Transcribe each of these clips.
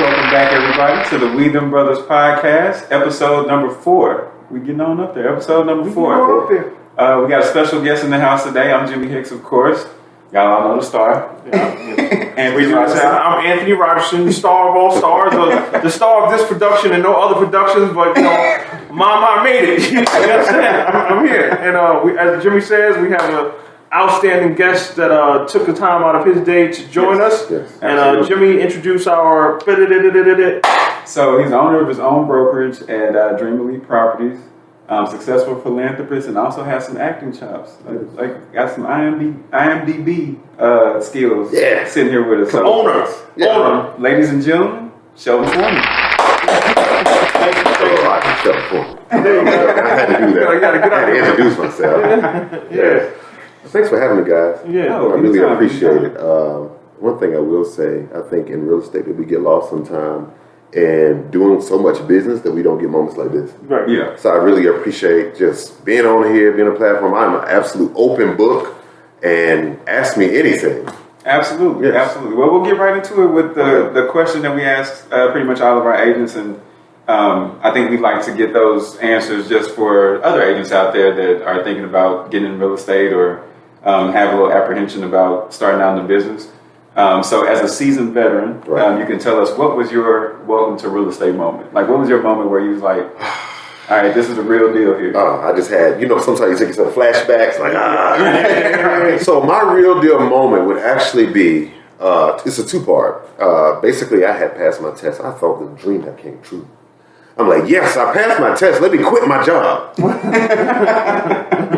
Welcome back, everybody, to the We Them Brothers podcast, episode number 4. We getting on up there, episode number 4. We got a special guest in the house today. I'm Jimmy Hicks, of course. Y'all all know the star. I'm Anthony Rogerson, the star of all stars, the star of this production and no other productions, but Mama made it. You know what I'm saying? I'm here. And as Jimmy says, we have an outstanding guest that took the time out of his day to join us. Yes, and Jimmy, introduce our... So he's the owner of his own brokerage at Dream Elite Properties. Successful philanthropist, and also has some acting chops. Like got some IMDb skills. Yeah. Sitting here with us. So, owner. Ladies and gentlemen, Shelton Foreman. Shelton Foreman. I had to do that. I had to introduce myself. Yeah. Thanks for having me, guys. Yeah. I really appreciate it. One thing I will say, I think in real estate that we get lost sometimes and doing so much business that we don't get moments like this. Right. Yeah. So I really appreciate just being on here, being on a platform. I'm an absolute open book, and ask me anything. Absolutely, yes. Absolutely. Well, we'll get right into it with the question that we ask pretty much all of our agents, and I think we'd like to get those answers just for other agents out there that are thinking about getting in real estate or have a little apprehension about starting out in the business. So as a seasoned veteran, right. You can tell us, what was your welcome to real estate moment? Like, what was your moment where you was like, all right, this is the real deal here? I just had, sometimes you take yourself flashbacks, like, So my real deal moment would actually be, it's a two-part. Basically, I had passed my test. I thought the dream that came true. I'm like, yes, I passed my test. Let me quit my job.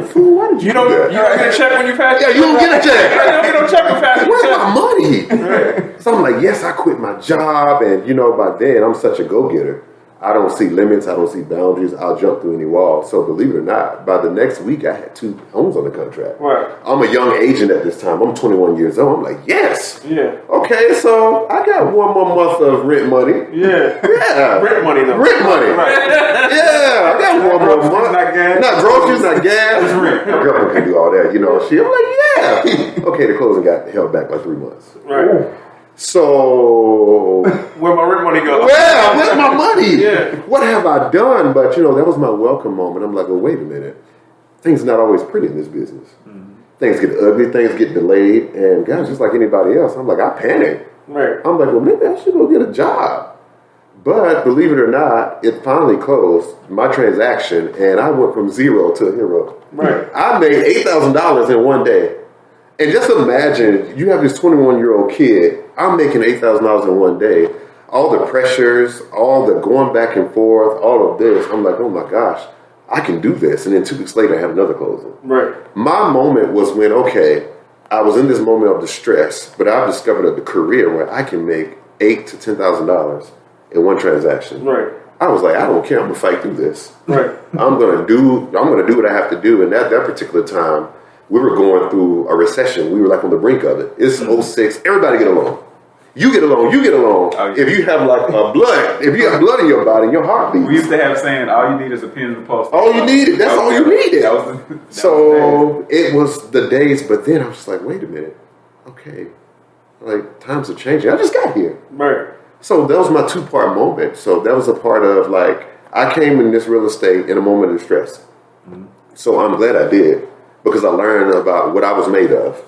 Fool, why did you do that? You don't get a check when you pass? Yeah, you don't get a check. You don't get no check when you pass. Where's my money? Right. So I'm like, yes, I quit my job. And, by then, I'm such a go-getter. I don't see limits. I don't see boundaries. I'll jump through any wall. So believe it or not, by the next week, I had 2 homes on the contract. Right. I'm a young agent at this time. I'm 21 years old. I'm like, yes. Yeah. Okay, so I got 1 more month of rent money. Yeah. Yeah. Rent money, though. Rent money. Right. Yeah, I got 1 more month. Not gas. Not groceries, not gas. My girlfriend can do all that, I'm like, yeah. Okay, the closing got held back by 3 months. Right. Ooh. So where my rent money go? Well, where's my money? Yeah. What have I done? But that was my welcome moment. I'm like, well, wait a minute. Things are not always pretty in this business. Mm-hmm. Things get ugly, things get delayed, and guys, just like anybody else, I'm like, I panic. Right. I'm like, well, maybe I should go get a job. But believe it or not, it finally closed, my transaction, and I went from zero to a hero. Right. I made $8,000 in one day. And just imagine, you have this 21-year-old kid, I'm making $8,000 in one day. All the pressures, all the going back and forth, all of this. I'm like, oh my gosh, I can do this. And then 2 weeks later, I had another closing. Right. My moment was when, I was in this moment of distress, but I've discovered a career where I can make $8,000 to $10,000 in one transaction. Right. I was like, I don't care. I'm gonna fight through this. Right. I'm gonna do what I have to do. And at that particular time, we were going through a recession. We were like on the brink of it. It's 06. Everybody get along. You get along. You get along. Oh, yeah. If you have blood in your body, your heart beats. We used to have saying, all you need is a pen and a post. All you needed. That's all you needed. So it was the days. But then I was like, wait a minute. Okay, like times are changing. I just got here. Right. So that was my 2-part moment. So that was a part of I came in this real estate in a moment of distress. Mm-hmm. So I'm glad I did. Because I learned about what I was made of.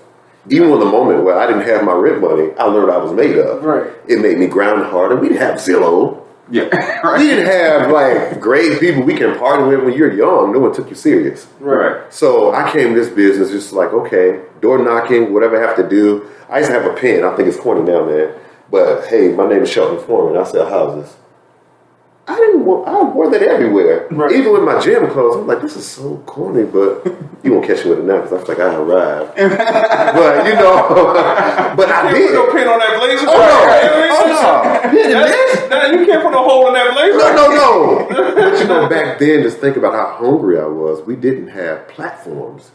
Even in the moment where I didn't have my rent money, I learned what I was made of. Right. It made me ground harder. We didn't have Zillow. Yeah. Right. We didn't have great people we can partner with when you're young. No one took you serious. Right. So I came to this business just okay, door knocking, whatever I have to do. I used to have a pen. I think it's corny now, man. But hey, my name is Shelton Foreman. I sell houses. I wore that everywhere. Right. Even with my gym clothes, I'm like, this is so corny, but you won't catch me with it now because I feel like I arrived. But, but I did. You can't put no pin on that blazer. Oh, no. Pin in this? You can't put no hole in that blazer. No. But, back then, just think about how hungry I was. We didn't have platforms,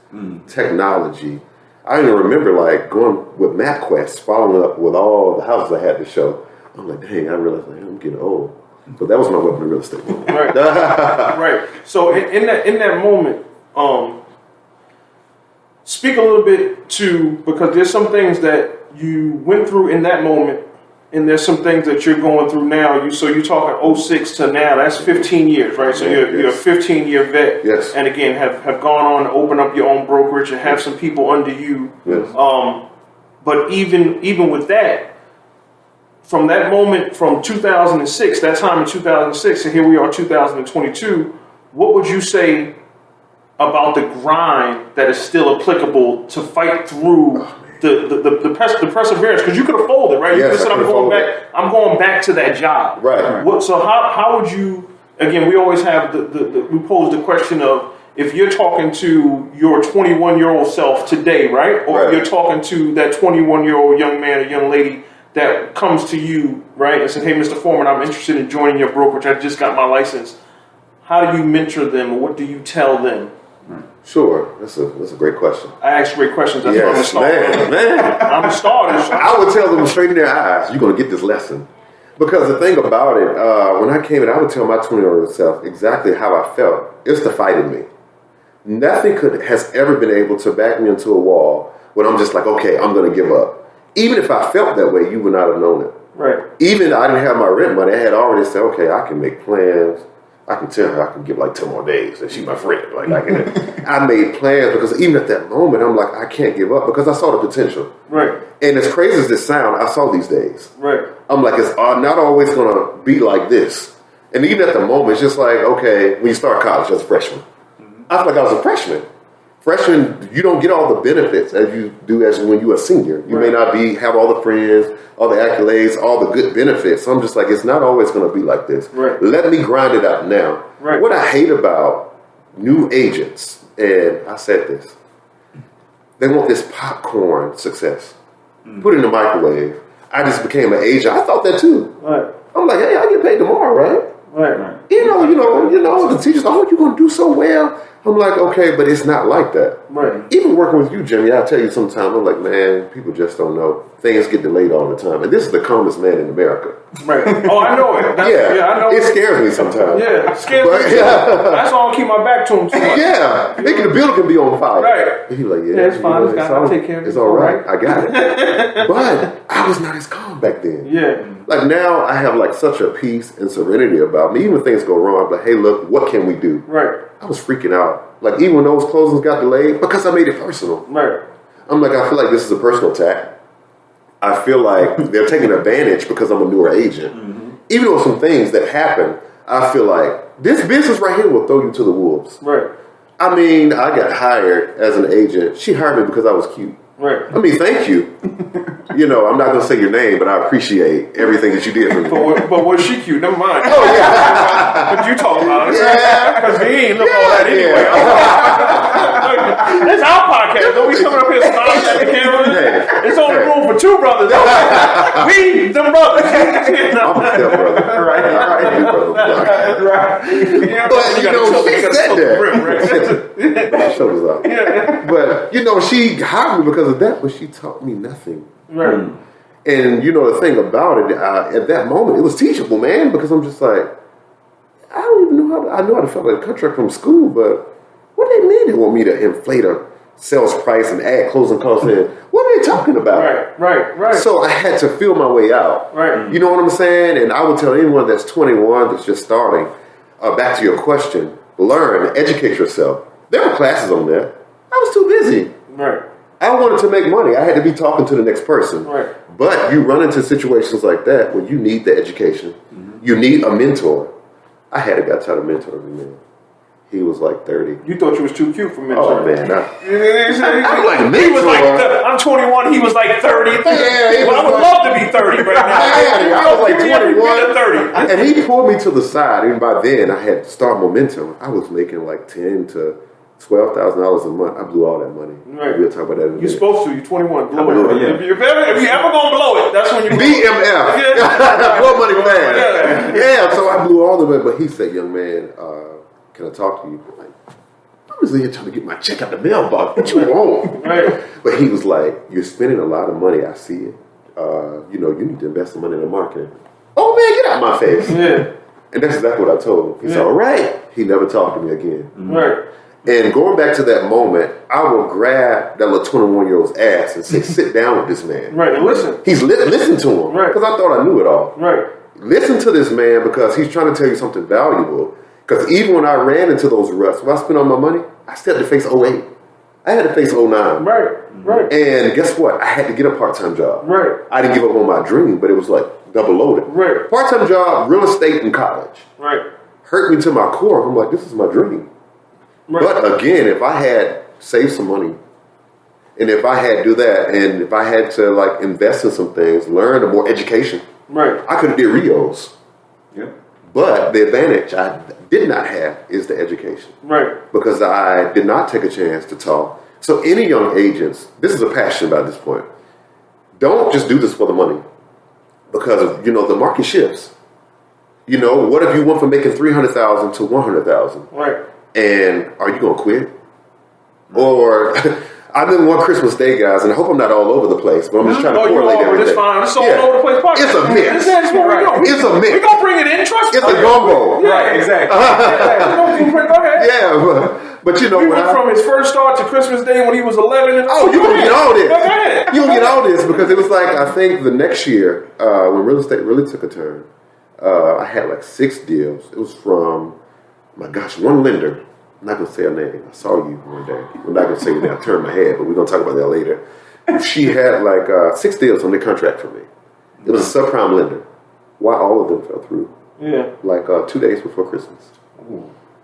technology. I even remember, going with MapQuest, following up with all the houses I had to show. I'm like, dang, I realized I'm getting old. But that was my weapon in real estate. Right. Right. So in that moment, speak a little bit to, because there's some things that you went through in that moment and there's some things that you're going through now. So you're talking 06 to now. That's 15 years, right? So you're a 15-year vet. Yes. And again, have gone on to open up your own brokerage and have some people under you. Yes. But even with that, from that moment from 2006, that time in 2006, and here we are 2022, what would you say about the grind that is still applicable to fight through the perseverance? Because you could have folded, right? You Yes, could have said, I'm going back to that job. Right. So how would you, again, we always have we pose the question of, if you're talking to your 21-year-old self today, right? Or if you're talking to that 21-year-old young man or young lady that comes to you, right, and said, hey, Mr. Foreman, I'm interested in joining your brokerage. I just got my license. How do you mentor them, or what do you tell them? Sure, that's a great question. I ask great questions. That's why I'm a starter. Man. I'm a starter. I would tell them straight in their eyes, you're going to get this lesson. Because the thing about it, when I came in, I would tell my 20-year-old self exactly how I felt. It's the fight in me. Nothing has ever been able to back me into a wall when I'm just like, okay, I'm going to give up. Even if I felt that way, you would not have known it. Right. Even I didn't have my rent money. I had already said, okay, I can make plans. I can tell her I can give like 10 more days, and she's my friend. Like I made plans because even at that moment, I'm like, I can't give up because I saw the potential. Right. And as crazy as this sound, I saw these days. Right. I'm like, it's not always going to be like this. And even at the moment, it's just like, okay, when you start college as a freshman, I feel like I was a freshman. Freshman, you don't get all the benefits as you do as when you're a senior. You may not have all the friends, all the accolades, all the good benefits. So I'm just like, it's not always going to be like this. Right. Let me grind it out now. Right. What I hate about new agents, and I said this, they want this popcorn success. Put it in the microwave. I just became an agent. I thought that too. Right. I'm like, hey, I get paid tomorrow, right? Right. You know, the teachers, oh, you're going to do so well. I'm like, okay, but it's not like that. Right. Even working with you, Jimmy, I tell you sometimes, I'm like, man, people just don't know. Things get delayed all the time. And this is the calmest man in America. Right. Oh, I know it. Yeah, I know it scares me sometimes. Yeah, it scares me too. That's why I don't keep my back to him too much. Yeah, thinking the building can be on fire. Right. And he's like, Yeah, it's fine. I'll take care of it. It's all right. I got it. But I was not as calm back then. Yeah. Like now I have like such a peace and serenity about me. Even when things go wrong, I'm like, hey, look, what can we do? Right. I was freaking out. Like even when those closings got delayed, because I made it personal. Right. I'm like, I feel like this is a personal attack. I feel like they're taking advantage because I'm a newer agent. Even though some things that happen, I feel like this business right here will throw you to the wolves. Right. I mean, I got hired as an agent. She hired me because I was cute. Right. I mean, thank you. You know, I'm not going to say your name, but I appreciate everything that you did for me. But was she cute? Never mind. Oh, yeah. What you talking about? Yeah. Because he ain't look all that anyway. It's our podcast. Don't be coming up here smiling at the camera. Yeah. It's only room for two brothers. We, them brothers. I'm a stepbrother. Right. But, you know, she said that. My shoulders up. Yeah. But, you know, she hired me because of that, but she taught me nothing. Right. And, you know, the thing about it, at that moment, it was teachable, man, because I'm just like, I don't even know I know how to fill out a contract from school, but what do they mean they want me to inflate a sales price and add closing costs in? What are they talking about? Right. So I had to feel my way out. Right. You know what I'm saying? And I would tell anyone that's 21 that's just starting, back to your question, learn, educate yourself. There were classes on there. I was too busy. Right. I wanted to make money. I had to be talking to the next person. Right. But you run into situations like that where you need the education. You need a mentor. I had a guy try to mentor me, man. He was like 30. You thought you was too cute for mentoring. Oh, man. I'm like he was like, mentor. I'm 21, he was like 30. Yeah, well, I would love to be 30 right now. I was like Give me every bit of 21. 30. And he pulled me to the side. Even by then, I had start momentum. I was making like $10,000 to $12,000 a month. I blew all that money. Right. We'll talk about that in a minute. You're supposed to. You're 21. Blow blew it. it, If you ever going to blow it, that's when you blow it. BMF. Blow money fast. Yeah, so I blew all of it. But he said, young man, can I talk to you? I'm like, I'm just here trying to get my check out the mailbox. What you want? Right. But he was like, you're spending a lot of money. I see it. You know, you need to invest some money in the marketing. Oh, man, get out my face. Yeah. And that's exactly what I told him. He said, all right. He never talked to me again. Right. And going back to that moment, I will grab that little 21-year-old's ass and say, sit down with this man. Right, and listen. Listen to him. Right. Because I thought I knew it all. Right. Listen to this man because he's trying to tell you something valuable. Because even when I ran into those ruts, when I spent all my money, I still had to face 08. I had to face 09. Right. And guess what? I had to get a part-time job. Right. I didn't give up on my dream, but it was like double loaded. Right. Part-time job, real estate in college. Right. Hurt me to my core. I'm like, this is my dream. Right. But again, if I had saved some money, and if I had do that, and if I had to like invest in some things, learn more education, right, I could have did Rios. Yeah. But the advantage I did not have is the education. Right. Because I did not take a chance to talk. So any young agents, this is a passion by this point. Don't just do this for the money. Because, the market shifts. What if you went from making $300,000 to $100,000? Right. And are you going to quit? Or I remember one Christmas Day, guys, and I hope I'm not all over the place, but I'm just trying to correlate everything. It's fine. It's all over the place. It's a mix. It's a mix. We're going to bring it in. Trust me. It's a gumbo. Right, exactly. Go ahead. Yeah, but we went from his first start to Christmas Day when he was 11. And you're going to get all this. Go ahead. You're going to get all this because it was like, I think the next year, when real estate really took a turn, I had like 6 deals. It was from, one lender. I'm not going to say her name. I saw you one day. I'm not going to say your name. I turned my head, but we're going to talk about that later. She had like 6 deals on the contract for me. It was a subprime lender. Why all of them fell through? Yeah. Like 2 days before Christmas.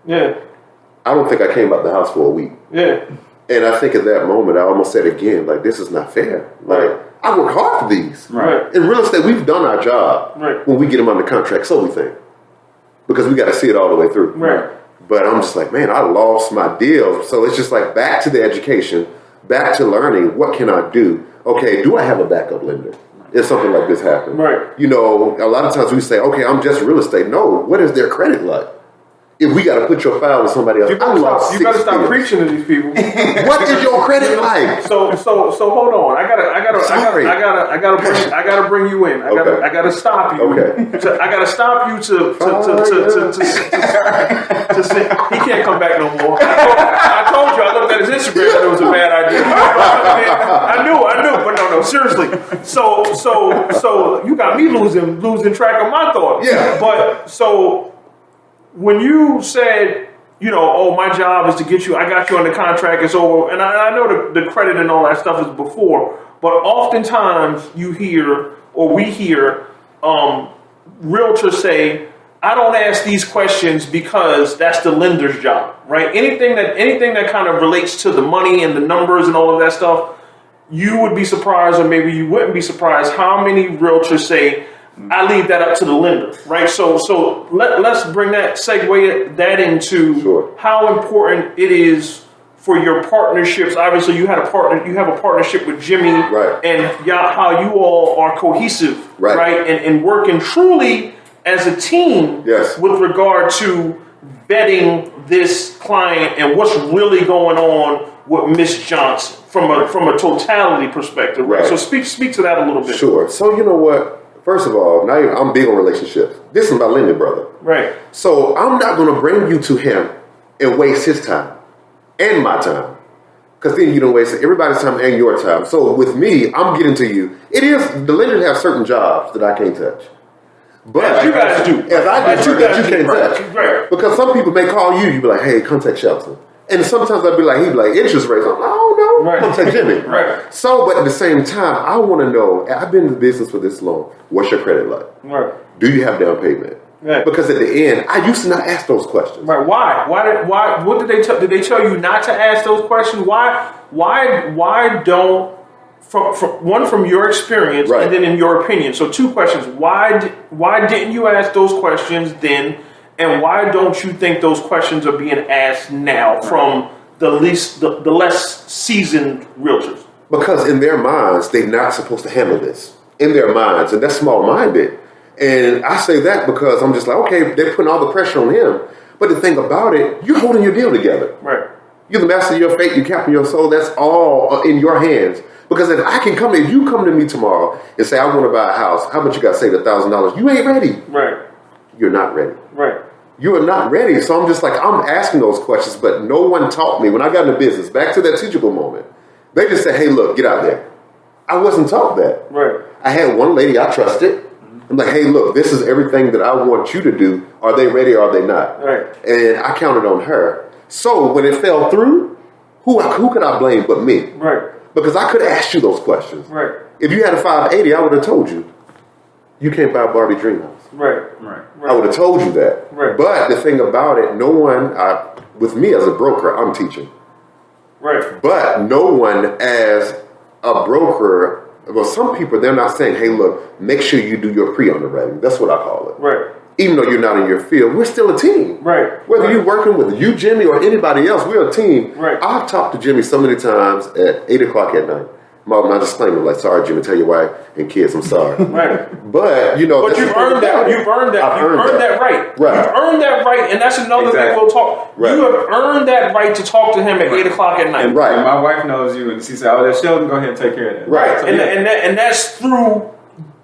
Yeah. I don't think I came out the house for a week. Yeah. And I think at that moment, I almost said again, like, this is not fair. Like, I work hard for these. Right. In real estate, we've done our job when we get them under contract, so we think. Because we got to see it all the way through. Right. But I'm just like, man, I lost my deal. So it's just like back to the education, back to learning, what can I do? Okay, do I have a backup lender if something like this happens? Right. A lot of times we say, okay, I'm just real estate. No, what is their credit like? If we got to put your file with somebody else, you better stop preaching to these people. What is your credit like? So hold on. I gotta bring you in. I gotta stop you. Okay. I gotta stop you to say he can't come back no more. I told you. I looked at his Instagram and it was a bad idea. I knew. But no, seriously. So you got me losing track of my thoughts. Yeah. But so. When you said, my job is to get you, I got you under contract, it's over, and I know the credit and all that stuff is before, but oftentimes you hear, or we hear, realtors say, I don't ask these questions because that's the lender's job, right? Anything that kind of relates to the money and the numbers and all of that stuff, you would be surprised, or maybe you wouldn't be surprised, how many realtors say, I leave that up to the lender, right? So let's segue that into how important it is for your partnerships. Obviously, you have a partnership with Jimmy, right? And how you all are cohesive, right? And working truly as a team, with regard to vetting this client and what's really going on with Miss Johnson from a totality perspective, right? So speak to that a little bit. Sure. So you know what? First of all, now I'm big on relationships. This is my lending brother. Right. So I'm not going to bring you to him and waste his time and my time. Because then you don't waste everybody's time and your time. So with me, I'm getting to you. It is, the lenders have certain jobs that I can't touch. But as you guys do. As I do, that you can't touch. Right. Because some people may call you, you be like, hey, contact Shelton. And sometimes he'd be like, interest rates. I'm like, I don't know. Contact Jimmy. Right. So, but at the same time, I want to know, I've been in the business for this long. What's your credit like? Right. Do you have down payment? Right. Because at the end, I used to not ask those questions. Right. Why? What did they tell? Did they tell you not to ask those questions? Why don't? From your experience, and then in your opinion. So 2 questions. Why didn't you ask those questions then? And why don't you think those questions are being asked now from the less seasoned realtors? Because in their minds, they're not supposed to handle this. In their minds, and that's small-minded. And I say that because I'm just like, okay, they're putting all the pressure on him. But the thing about it, you're holding your deal together. Right. You're the master of your fate, you're captain your soul. That's all in your hands. Because if you come to me tomorrow and say, I want to buy a house, how much you got to save $1,000? You ain't ready. Right. You're not ready. Right. You are not ready. So I'm just like, I'm asking those questions, but no one taught me. When I got into business, back to that teachable moment, they just said, hey, look, get out there. I wasn't taught that. Right. I had one lady I trusted. I'm like, hey, look, this is everything that I want you to do. Are they ready or are they not? Right. And I counted on her. So when it fell through, who could I blame but me? Right. Because I could ask you those questions. Right. If you had a 580, I would have told you, you can't buy a Barbie dream house. Right. I would have told you that. Right. But the thing about it, no one, with me as a broker, I'm teaching. Right. But no one as a broker, well, some people, they're not saying, hey, look, make sure you do your pre-underwriting. That's what I call it. Right. Even though you're not in your field, we're still a team. Right. Whether you're working with you, Jimmy, or anybody else, we're a team. Right. I've talked to Jimmy so many times at 8 o'clock at night. My disclaimer, like, sorry, Jimmy, tell your wife and kids I'm sorry. Right. But, you know. But you've earned that. You've earned that. I've You've earned that right. Right. You've earned that right, and that's another thing we'll talk. Right. You have earned that right to talk to him at 8 o'clock at night. Right. And my wife knows you, and she said, "Oh, that's Sheldon. Go ahead and take care of that." Right. So, And that's through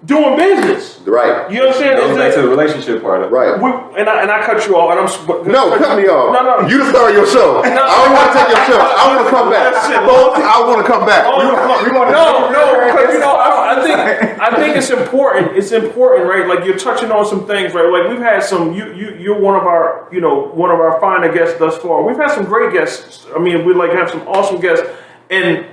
doing business. Right. You understand? goes back to the relationship part of it. Right. And I cut you off, and I'm No, cut me off. No. You the star of your show. I don't want to take your show. I want to come back. Folks, I want to come back. No, because you know, I think it's important. It's important, right? Like you're touching on some things, right? Like we've had some. You're one of our finer guests thus far. We've had some great guests. I mean, we like have some awesome guests, and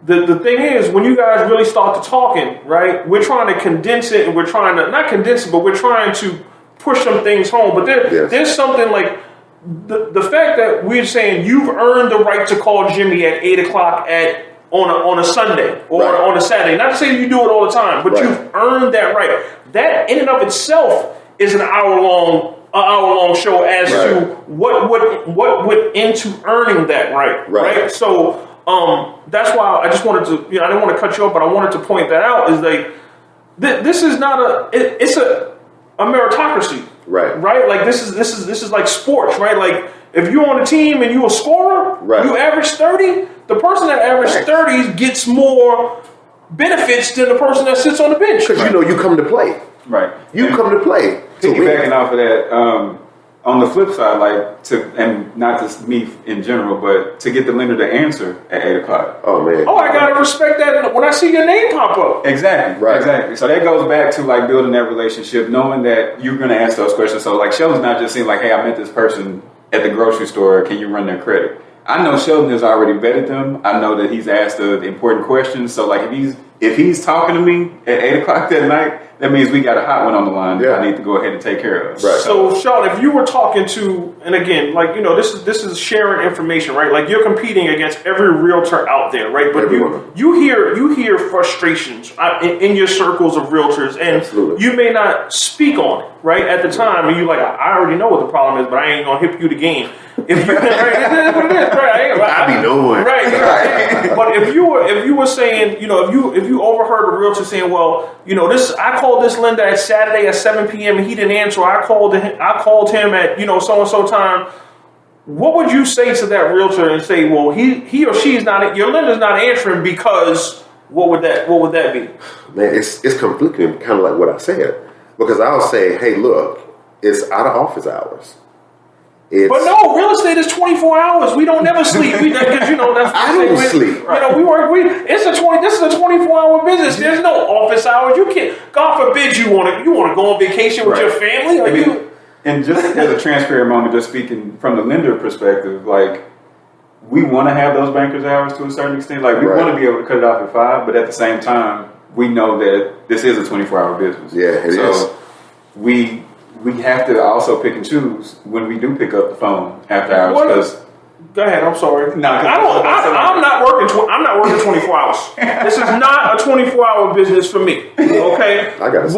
the thing is, when you guys really start to talking, right? We're trying to condense it, and we're trying to not condense it, but we're trying to push some things home. But there's something like. The fact that we're saying you've earned the right to call Jimmy at 8 o'clock on a Sunday or on a Saturday. Not to say you do it all the time, but you've earned that right. That in and of itself is an hour long show as to what went into earning that right? So that's why I just wanted to, I didn't want to cut you off, but I wanted to point that out. Is like this is not it's a meritocracy. Right. Like this is like sports, right? Like if you're on a team and you're a scorer, you average 30. The person that averaged 30 gets more benefits than the person that sits on the bench. Because you come to play. Right. You come to play. Piggybacking off of that, on the flip side, and not just me in general, but to get the lender to answer at 8 o'clock. Oh man. Oh, I gotta respect that when I see your name pop up. Exactly. Right. Exactly. So that goes back to like building that relationship, knowing that you're gonna ask those questions. So like Sheldon's not just saying like, hey, I met this person at the grocery store, can you run their credit? I know Sheldon has already vetted them. I know that he's asked the important questions. So like if he's talking to me at 8 o'clock that night, that means we got a hot one on the line that I need to go ahead and take care of. Right. So Sheldon, if you were talking to, and again, like this is sharing information, right? Like you're competing against every realtor out there, right? But you hear frustrations in your circles of realtors, and you may not speak on it, right? At the time, and you like, I already know what the problem is, but I ain't gonna hip you the game. If you I be knowing. Right. But if you were saying, if you overheard a realtor saying, well, I called this lender at Saturday at 7 p.m. and he didn't answer. I called him at so and so time. What would you say to that realtor and say, well, he or she's not, your lender's not answering because what would that be? Man, it's conflicting, kind of like what I said, because I'll say, hey, look, it's out of office hours. But no, real estate is 24 hours. We don't never sleep. That's I don't sleep. We work. This is a 24-hour business. There's no office hours. You can't. God forbid you want to go on vacation with your family. And just as a transparent moment, just speaking from the lender perspective, like we want to have those banker's hours to a certain extent. Like we want to be able to cut it off at 5, but at the same time, we know that this is a 24-hour business. Yeah, it is. So we have to also pick and choose when we do pick up the phone after hours. Because go ahead. I'm sorry. No, I'm not working. I'm not working 24 hours. This is not a 24-hour business for me. Okay. I got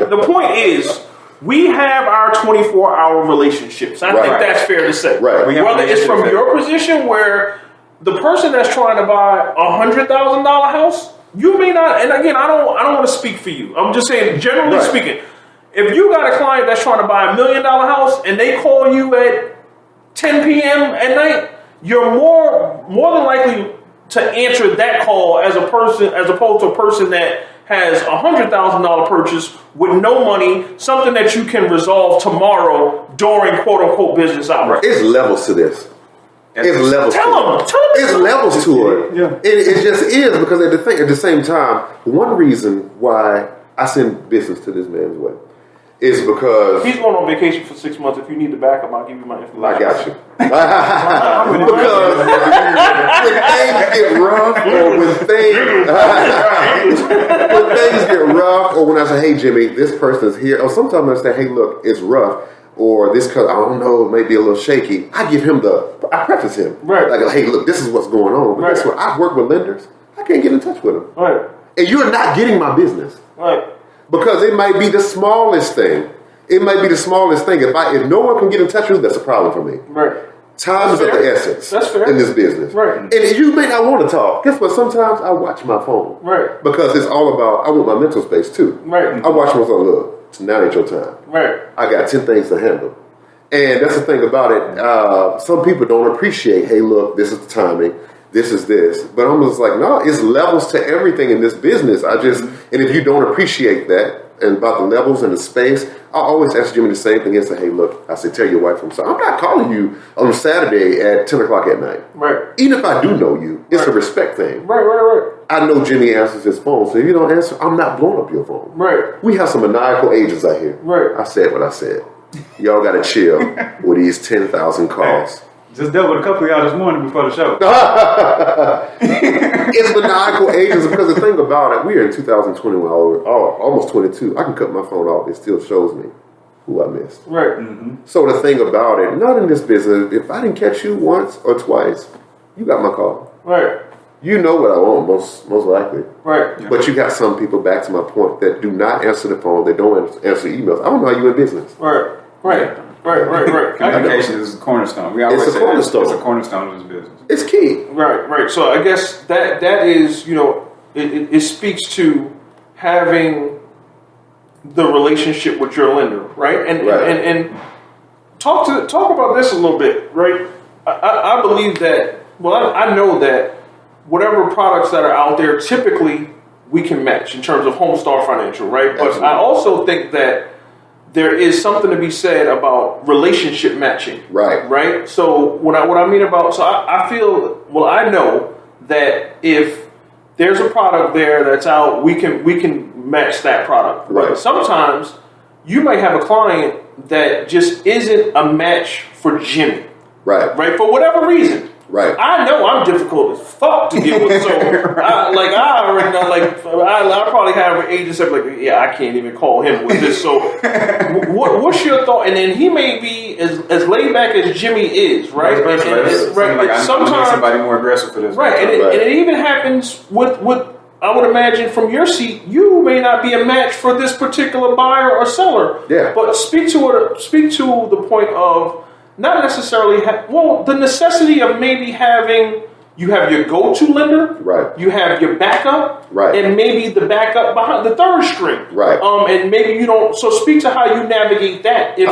the point is we have our 24-hour relationships. I think that's fair to say. Right. Whether it's from your position where the person that's trying to buy $100,000 house. You may not, and again, I don't want to speak for you. I'm just saying, generally speaking, if you got a client that's trying to buy $1 million house and they call you at 10 p.m. at night, you're more than likely to answer that call as opposed to a person that has $100,000 purchase with no money, something that you can resolve tomorrow during quote unquote business hours. It's levels to this. It's levels. Tell them. It's levels to it. Yeah. It just is, because at the same time, one reason why I send business to this man's way is because He's going on vacation for 6 months. If you need the backup, I'll give you my information. I got you. Because when things get rough, or when things get rough, or when I say, hey Jimmy, this person is here, or sometimes I say, hey look, it's rough, or this color, I don't know, it may be a little shaky. I give him I preface him. Right. Like, hey look, this is what's going on. But guess what? I've worked with lenders. I can't get in touch with them. Right. And you're not getting my business. Right. Because it might be the smallest thing. It might be the smallest thing. If no one can get in touch with you, that's a problem for me. Right. Time is of the essence. That's fair. In this business. Right. And you may not want to talk. Guess what? Sometimes I watch my phone. Right. Because it's all about, I want my mental space too. Right. I watch my phone, look, now ain't your time. Right. I got 10 things to handle. And that's the thing about it. Some people don't appreciate, hey, look, this is the timing. This is this. But I'm just like, no, it's levels to everything in this business. And if you don't appreciate that and about the levels and the space, I always ask Jimmy the same thing. I say, hey, look, I say, tell your wife I'm sorry. I'm not calling you on Saturday at 10 o'clock at night. Right. Even if I do know you, it's a respect thing. Right. I know Jimmy answers his phone, so if you don't answer, I'm not blowing up your phone. Right. We have some maniacal agents out here. Right. I said what I said. Y'all got to chill with these 10,000 calls. Just dealt with a couple of y'all this morning before the show. It's maniacal agents, because the thing about it, we're in 2021, almost 22. I can cut my phone off. It still shows me who I missed. Right. Mm-hmm. So the thing about it, not in this business, if I didn't catch you once or twice, you got my call. Right. You know what I want, most likely. Right. Yeah. But you got some people, back to my point, that do not answer the phone. They don't answer emails. I don't know how you in business. Right. Communication is a cornerstone. We always It's a say cornerstone. It's a cornerstone of this business. It's key. Right. So I guess that is, it speaks to having the relationship with your lender, right? And talk about this a little bit, right? I believe that. Well, I know that whatever products that are out there, typically we can match in terms of Homestar Financial, right? But Absolutely. I also think that there is something to be said about relationship matching. Right. So what I mean about, I feel, well, I know that if there's a product there that's out, we can match that product. Right. But sometimes you may have a client that just isn't a match for Jimmy. Right. Right. For whatever reason. Right. I know I'm difficult as fuck to deal with, so I already know, I probably have an agent that like, yeah, I can't even call him with this. So, what's your thought? And then he may be as laid back as Jimmy is, right? Sometimes I need somebody more aggressive for this. Right, and it even happens with I would imagine from your seat, you may not be a match for this particular buyer or seller. Yeah. But speak to the point of not necessarily the necessity of maybe having, you have your go-to lender, right? You have your backup, right? And maybe the backup behind the third string, right? And maybe you don't. So speak to how you navigate that. If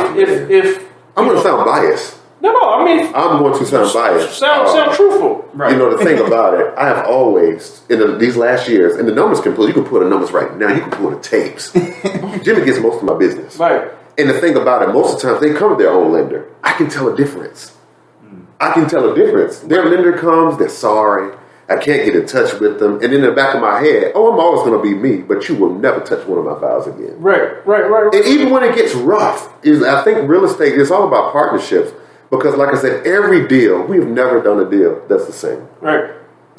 I'm going to sound biased. No, I mean, I'm going to sound biased. Sound truthful. Right. You know, the thing about it, I have always, these last years, and the numbers you can pull the numbers right now, you can pull the tapes. Jimmy gets most of my business. Right. And the thing about it, most of the time, they come with their own lender. I can tell a difference. Their lender comes, they're sorry. I can't get in touch with them. And in the back of my head, I'm always going to be me, but you will never touch one of my files again. Right. And even when it gets rough, I think real estate is all about partnerships. Because like I said, every deal, we've never done a deal that's the same. Right.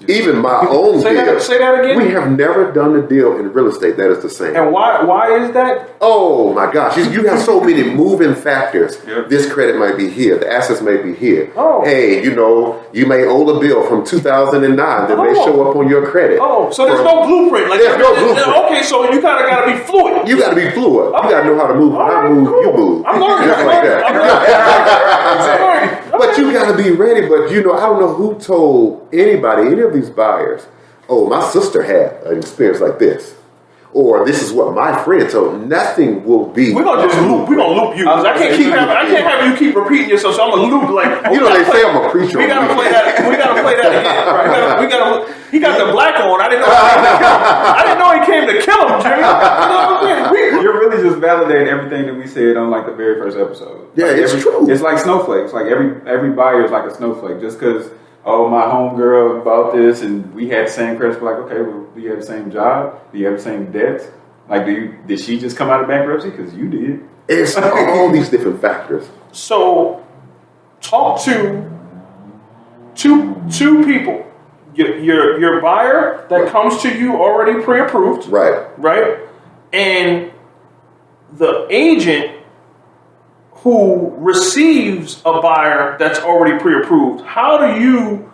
Even my own deal. Say that again? We have never done a deal in real estate that is the same. And why is that? Oh my gosh, you have so many moving factors. Yep. This credit might be here, the assets may be here. Oh. Hey, you may owe a bill from 2009 that may show up on your credit. Oh, so there's no blueprint. There's no blueprint. Okay, so you kind of got to be fluid. You got to be fluid. Okay. You got to know how to move. When I move, cool. you move. I'm learning. Just like that. But you got to be ready. But I don't know who told any of these buyers, oh, my sister had an experience like this, or this is what my friend told. Nothing will be. We're gonna just loop. We're gonna loop you. I can't have you keep repeating yourself. So I'm gonna loop they say I'm a preacher. We gotta play that. We gotta play that again. Right. We gotta. He got the black on. I didn't know he came to kill him, Jimmy. You're really just validating everything that we said on like the very first episode. Yeah, like it's true. It's like snowflakes. Like every buyer is like a snowflake. Just because my homegirl bought this and we had the same credit score, like, okay, well, do you have the same job? Do you have the same debts? Like, did she just come out of bankruptcy? Because you did. It's all these different factors. So, talk to two people. Your buyer that comes to you already pre-approved, right, and the agent who receives a buyer that's already pre-approved. How do you,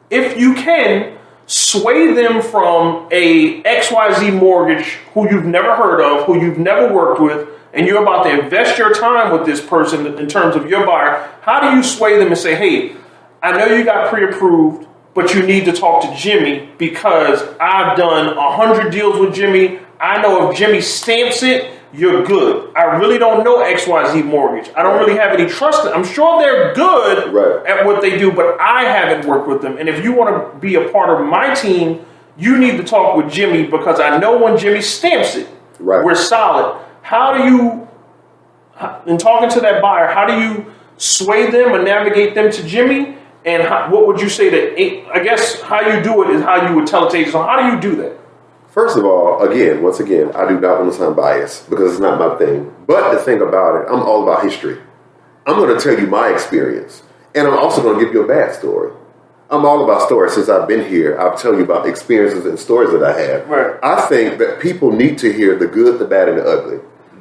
if you can, sway them from a XYZ mortgage who you've never heard of, who you've never worked with, and you're about to invest your time with this person in terms of your buyer? How do you sway them and say, hey, I know you got pre-approved, but you need to talk to Jimmy because I've done 100 deals with Jimmy. I know if Jimmy stamps it, you're good. I really don't know XYZ mortgage. I don't really have any trust. I'm sure they're good at what they do, but I haven't worked with them. And if you want to be a part of my team, you need to talk with Jimmy because I know when Jimmy stamps it, we're solid. How do you, in talking to that buyer, how do you sway them and navigate them to Jimmy? And what would you say that, I guess how you do it is how you would tell it to agents. So how do you do that? First of all, once again, I do not want to sound biased because it's not my thing. But the thing about it, I'm all about history. I'm going to tell you my experience. And I'm also going to give you a bad story. I'm all about stories. Since I've been here, I'll tell you about experiences and stories that I have. Right. I think that people need to hear the good, the bad, and the ugly.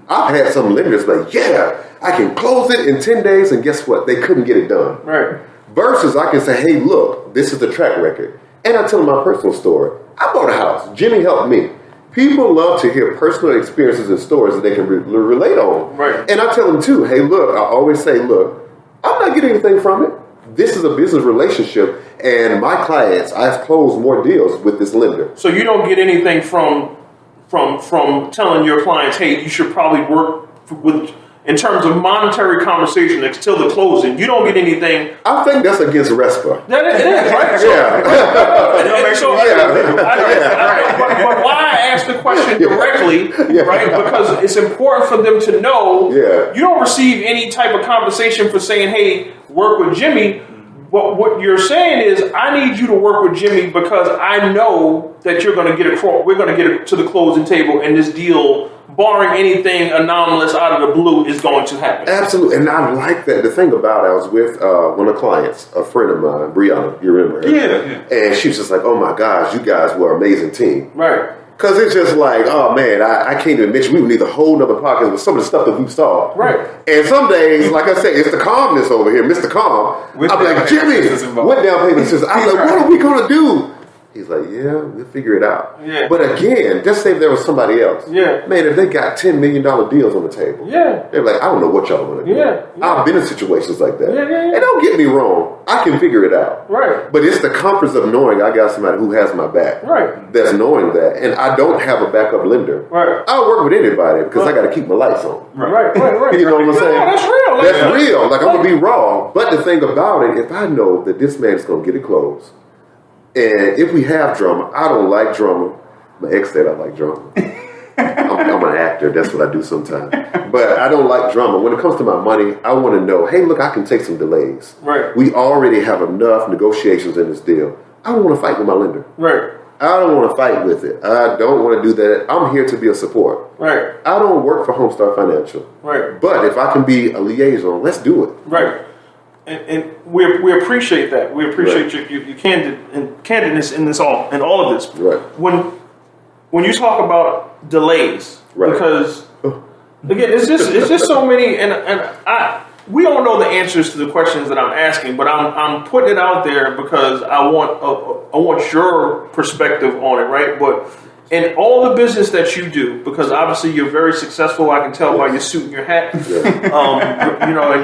I've had some lenders like, yeah, I can close it in 10 days, and guess what? They couldn't get it done. Right. Versus I can say, hey, look, this is the track record. And I tell them my personal story. I bought a house. Jimmy helped me. People love to hear personal experiences and stories that they can relate on. Right. And I tell them too, hey, look, I always say, look, I'm not getting anything from it. This is a business relationship. And my clients, I've closed more deals with this lender. So you don't get anything from telling your clients, hey, you should probably work with, in terms of monetary conversation until the closing. You don't get anything. I think that's against RESPA. That it is, right? But why I asked the question directly, right? Because it's important for them to know you don't receive any type of compensation for saying, hey, work with Jimmy. But what you're saying is, I need you to work with Jimmy because I know that you're going to get we're going to get to the closing table, and this deal, barring anything anomalous out of the blue, is going to happen. Absolutely. And I like that. The thing about it, I was with one of the clients, a friend of mine, Brianna, you remember her? Yeah. And she was just like, oh my gosh, you guys were an amazing team. Right. Because it's just like, oh man, I can't even mention, we would need a whole nother podcast with some of the stuff that we saw. Right. And some days, like I said, it's the calmness over here, Mr. Calm. I'm like, Jimmy, with down payment system. I'm like, what are we going to do? He's like, yeah, we'll figure it out. Yeah. But again, just say if there was somebody else. Yeah. Man, if they got $10 million deals on the table. Yeah. They're like, I don't know what y'all want to do. Yeah. I've been in situations like that. Yeah. And don't get me wrong, I can figure it out. Right. But it's the comfort of knowing I got somebody who has my back. Right. That's knowing that. And I don't have a backup lender. Right. I'll work with anybody because I got to keep my lights on. Right. You know what I'm saying? No, that's real. That's real. Like, I'm going to be raw. But the thing about it, if I know that this man is going to get it closed, and if we have drama, I don't like drama. My ex said I like drama. I'm an actor. That's what I do sometimes. But I don't like drama. When it comes to my money, I want to know, hey, look, I can take some delays. Right. We already have enough negotiations in this deal. I don't want to fight with my lender. Right. I don't want to fight with it. I don't want to do that. I'm here to be a support. Right. I don't work for Homestar Financial. Right. But if I can be a liaison, let's do it. Right. And we appreciate that. We appreciate your candidness in all of this. Right. When you talk about delays, because again, it's just so many, and we don't know the answers to the questions that I'm asking, but I'm putting it out there because I want your perspective on it, right? But in all the business that you do, because obviously you're very successful, I can tell by your suit and your hat. And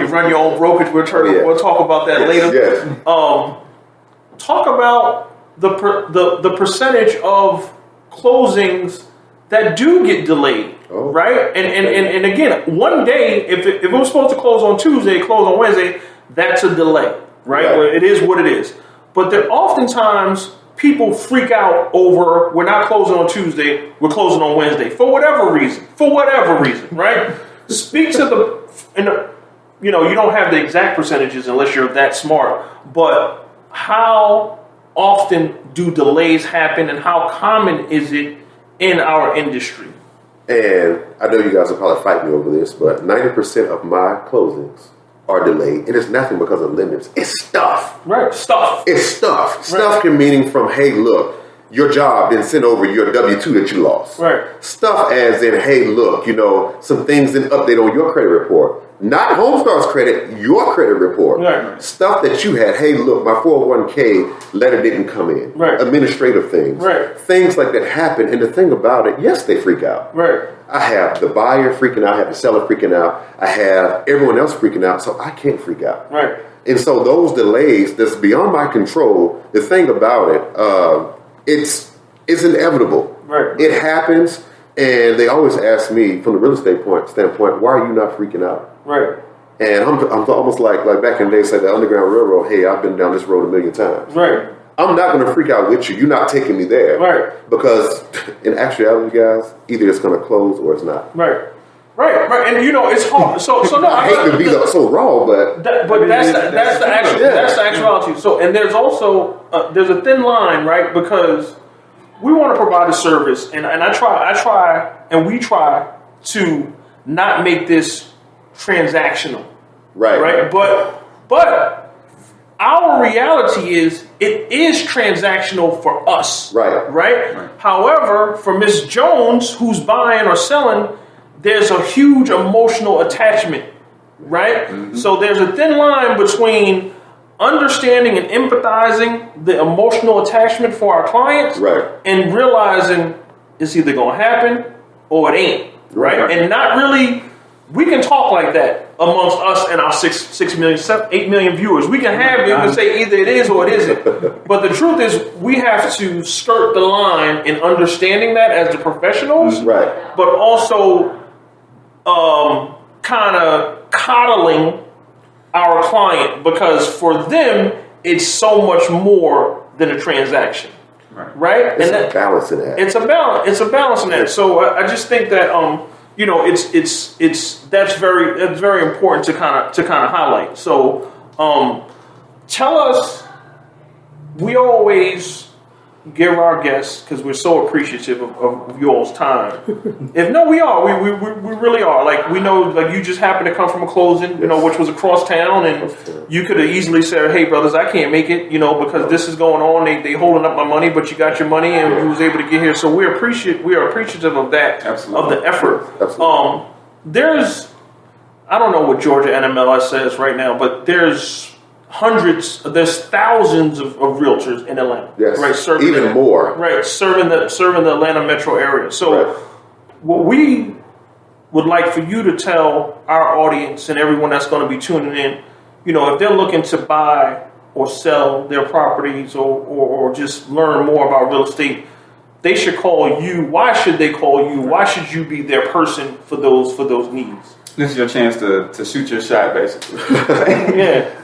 you run your own brokerage. We'll talk about that later. Yes. Talk about the percentage of closings that do get delayed, right? And again, one day, if it was supposed to close on Tuesday, close on Wednesday, that's a delay, right? Well, it is what it is. But there oftentimes people freak out over we're not closing on Tuesday, we're closing on Wednesday for whatever reason. Right? Speak to you don't have the exact percentages unless you're that smart. But how often do delays happen, and how common is it in our industry? And I know you guys will probably fight me over this, but 90% of my closings are delayed, and it's nothing because of limits. It's stuff. Right, stuff. It's stuff. Right. Stuff can meaning from, hey, look, your job didn't send over your W-2 that you lost. Right. Stuff as in, hey, look, some things didn't update on your credit report. Not HomeStar's credit, your credit report. Right. Stuff that you had, hey, look, my 401k letter didn't come in. Right. Administrative things. Right. Things like that happen. And the thing about it, yes, they freak out. Right. I have the buyer freaking out, I have the seller freaking out, I have everyone else freaking out, so I can't freak out. Right. And so those delays that's beyond my control, the thing about it, it's inevitable. Right. It happens, and they always ask me from the real estate standpoint, why are you not freaking out? Right. And I'm almost like back in the day, said the Underground Railroad, hey, I've been down this road a million times. Right. I'm not going to freak out with you. You're not taking me there. Right. Because in actuality, guys, either it's going to close or it's not. Right. And it's hard. So no, I hate to be so raw, but that's the actuality. So, and there's also there's a thin line, right? Because we want to provide a service, and I try, and we try to not make this transactional, right? But our reality is it is transactional for us, right? However, for Miss Jones, who's buying or selling, there's a huge emotional attachment, right? Mm-hmm. So there's a thin line between understanding and empathizing the emotional attachment for our clients, and realizing it's either going to happen or it ain't, right? And not really. We can talk like that amongst us and our 8 million viewers. We can have it and say either it is or it isn't. But the truth is, we have to skirt the line in understanding that as the professionals, but also kind of coddling our client, because for them, it's so much more than a transaction, right? It's a balance in that. It's a balance in that. So I just think that that's very important to kind of highlight. So tell us, we always give our guests, because we're so appreciative of y'all's time. We really are. Like, we know, like, you just happened to come from a closing, which was across town, and you could have easily said, hey brothers, I can't make it, because this is going on. They holding up my money, but you got your money and you was able to get here. So we are appreciative of that, of the effort. Absolutely. I don't know what Georgia NMLS says right now, but there's thousands of realtors in Atlanta. Yes, right? Serving more. Right, serving the Atlanta metro area. So what we would like for you to tell our audience and everyone that's going to be tuning in, if they're looking to buy or sell their properties or just learn more about real estate, they should call you. Why should they call you? Why should you be their person for those needs? This is your chance to shoot your shot, basically.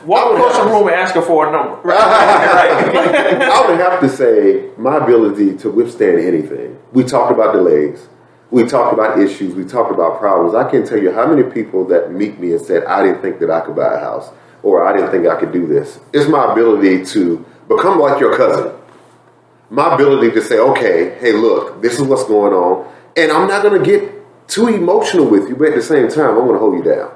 Walk across the room and ask her for a number. I would have to say my ability to withstand anything. We talked about delays. We talked about issues. We talked about problems. I can't tell you how many people that meet me and said, I didn't think that I could buy a house, or I didn't think I could do this. It's my ability to become like your cousin. My ability to say, okay, hey, look, this is what's going on. And I'm not going to get too emotional with you, but at the same time, I'm going to hold you down.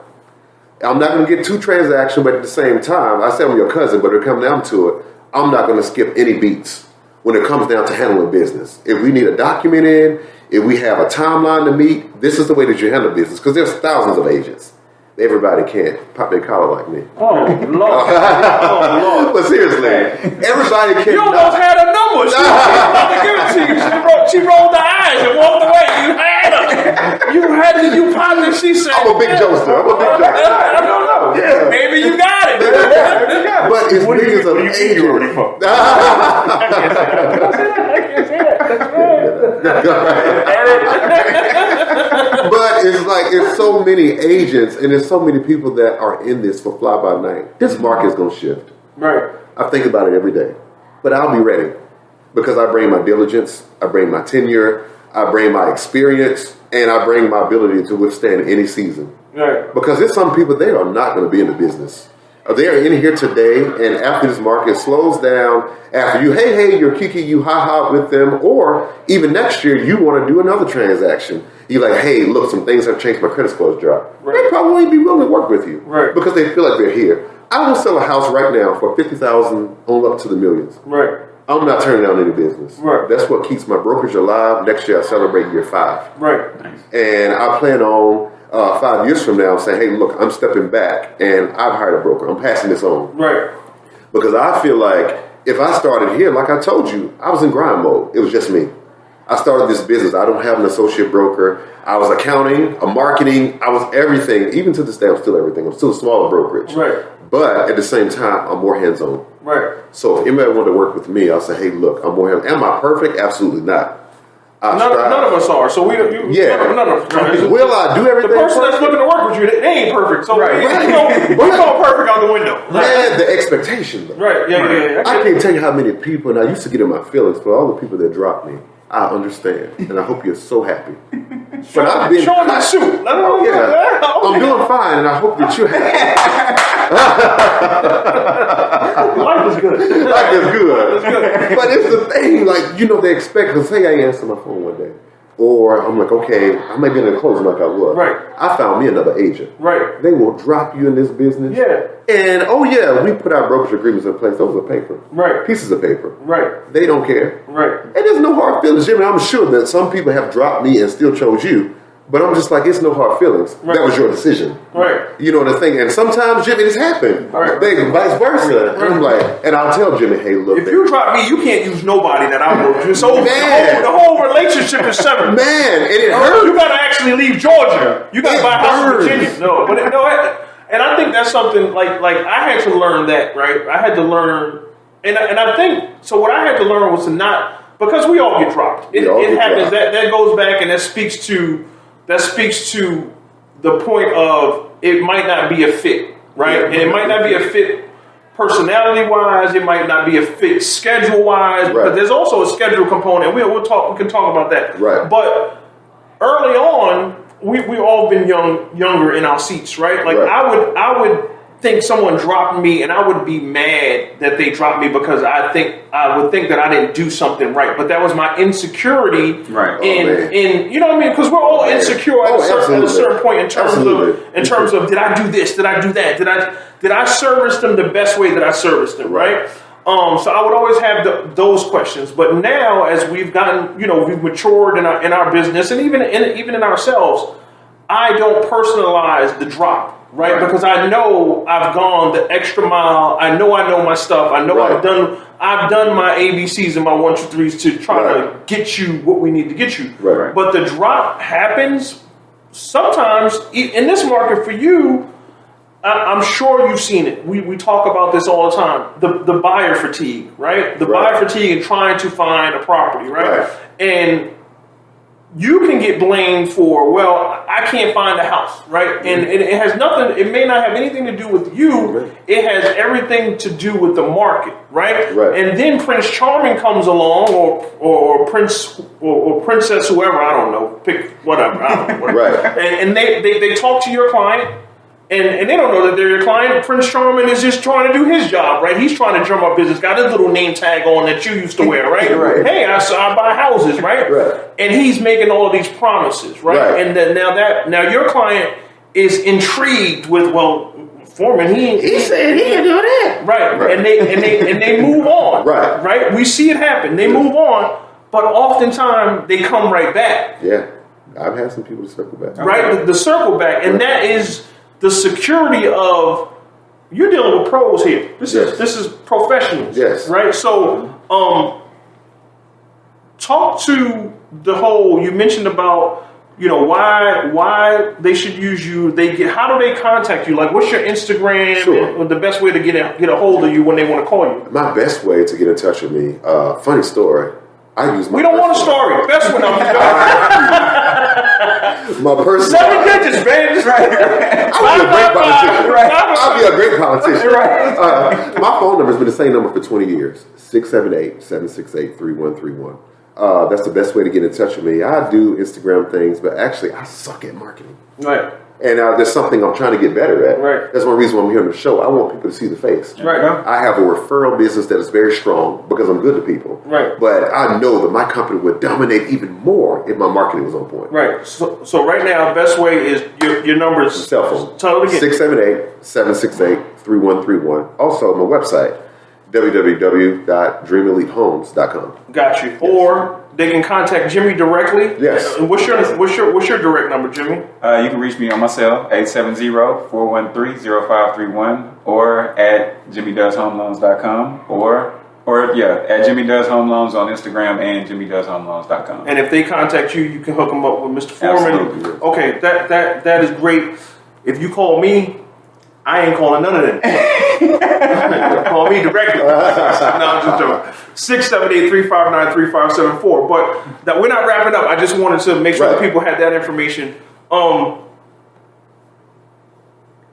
I'm not going to get too transactional, but at the same time, I say I'm your cousin, but it comes down to it, I'm not going to skip any beats when it comes down to handling business. If we need a document in, if we have a timeline to meet, this is the way that you handle business, because there's thousands of agents. Everybody can't pop their collar like me. Oh, Lord. But seriously, everybody can't. You almost had a number. She was about to give it to you. She rolled the eyes and walked away. You had her. You probably, she said. I'm a big jokester. I don't know. Yeah. Maybe you got it. But it's millions of agents. I can't say that. But it's so many agents and there's so many people that are in this for fly by night. This market is going to shift. Right. I think about it every day. but I'll be ready because I bring my diligence, I bring my tenure, I bring my experience, and I bring my ability to withstand any season. Right. Because there's some people, they are not going to be in the business. They are in here today, and after this market slows down, after you, hey, you're kiki, you ha-ha with them, or even next year, you want to do another transaction. You're like, hey, look, some things have changed, my credit score has dropped. Right. They probably won't be willing to work with you. Right. Because they feel like they're here. I will sell a house right now for $50,000 on up to the millions. Right. I'm not turning down any business. Right. That's what keeps my brokerage alive. Next year, I celebrate year 5. Right. Nice. And I plan on 5 years from now saying, hey, look, I'm stepping back and I've hired a broker. I'm passing this on. Right. Because I feel like if I started here, like I told you, I was in grind mode. It was just me. I started this business. I don't have an associate broker. I was accounting, marketing. I was everything. Even to this day, I'm still everything. I'm still a smaller brokerage. Right. But at the same time, I'm more hands-on. Right. So if anybody wanted to work with me, I'll say, hey, look, I'm more hands-on. Am I perfect? Absolutely not. None of us are. So none of us. Will I do everything? The person that's perfect? looking to work with you, they ain't perfect. So Right. we go perfect out the window. Man, the expectation, though. Right. Yeah. I can't tell you how many people, and I used to get in my feelings for all the people that dropped me. I understand, and I hope you're so happy. But I've been show them that suit. Let them know. yeah, I'm doing fine, and I hope that you're happy. Life is good. Life is good. But it's the thing, like, they expect, because say I answer my phone one day, or I'm like, okay, I might be in the closing like I was. Right. I found me another agent. Right. They will drop you in this business. Yeah. And, we put our brokerage agreements in place. Those are paper. Right. Pieces of paper. Right. They don't care. Right. And there's no hard feelings, Jimmy. I'm sure that some people have dropped me and still chose you. But I'm just like, it's no hard feelings. Right. That was your decision. Right. You know what I'm saying? And sometimes, Jimmy, it's happened. Right. Vice versa. Right. And I'm like, and I'll tell Jimmy, hey, look. If you drop me, you can't use nobody that I work with. So Man. the whole relationship is severed. Man, and it hurts. You got to actually leave Georgia. You got to It buy a house in burns. Virginia. And I think that's something like I had to learn that, right? I had to learn, and I think so. What I had to learn was to not, because we all get dropped. It happens. That goes back, and that speaks to the point of it might not be a fit, right? And it might not be a fit personality-wise. It might not be a fit schedule-wise. Because there's also a schedule component. We can talk about that. Right. But early on, we all been younger in our seats, right? Like Right. I would think someone dropped me, and I would be mad that they dropped me because I would think that I didn't do something right. But that was my insecurity, Right. in you know what I mean? Because we're all insecure at a certain point in terms of did I do this? Did I do that? Did I service them the best way that I serviced them? Right. So I would always have those questions. But now, as we've gotten, we've matured in our business, and even in ourselves, I don't personalize the drop. Right, because I know I've gone the extra mile. I know my stuff. I know I've done my ABCs and my 1, 2, 3s to try to get you what we need to get you. Right. But the drop happens sometimes in this market for you. I'm sure you've seen it. We talk about this all the time. The buyer fatigue, right? The buyer fatigue and trying to find a property, right? And you can get blamed for, well, I can't find a house, right? And it has nothing, it may not have anything to do with you. It has everything to do with the market, right? And then Prince Charming comes along, or Prince or Princess, whoever, I don't know, pick whatever, I don't know. Whatever. And they talk to your client, and they don't know that they're your client. Prince Charming is just trying to do his job, right? He's trying to drum up business. Got his little name tag on that you used to wear, right? Hey, I buy houses, right? And he's making all of these promises, right? And then now your client is intrigued with, well, Foreman, he said he can do that, right? And they move on, right? We see it happen. They move on, but oftentimes they come right back. Yeah, I've had some people to circle back, right? The circle back, and that is the security of you're dealing with pros here. This is professionals, right? So, talk to the whole. You mentioned about why they should use you. How do they contact you? Like, what's your Instagram? And the best way to get a hold of you when they want to call you. My best way to get in touch with me. Funny story. I use. We don't want a story. Best one. My personal. 7 digits, man. Just right. I'll be a great politician. My phone number has been the same number for 20 years. 678-768-3131. That's the best way to get in touch with me. I do Instagram things, but actually I suck at marketing. Right. And there's something I'm trying to get better at. Right. That's one reason why I'm here on the show. I want people to see the face. Right. I have a referral business that is very strong because I'm good to people. Right. But I know that my company would dominate even more if my marketing was on point. Right. So right now, the best way is your numbers. Cell phone. Tell it again. 678-768-3131. Also, my website, www.dreamelitehomes.com. Got you. Or they can contact Jimmy directly. Yes. And what's your direct number, Jimmy? You can reach me on my cell, 870-413-0531, or at jimmydoeshomeloans.com, or at Jimmy Does Home Loans on Instagram and jimmydoeshomeloans.com. And if they contact you, you can hook them up with Mr. Foreman. Absolutely. Okay, that is great. If you call me, I ain't calling none of them. Call me directly. No, I'm just joking. 678-359-3574. But that we're not wrapping up. I just wanted to make sure that people had that information.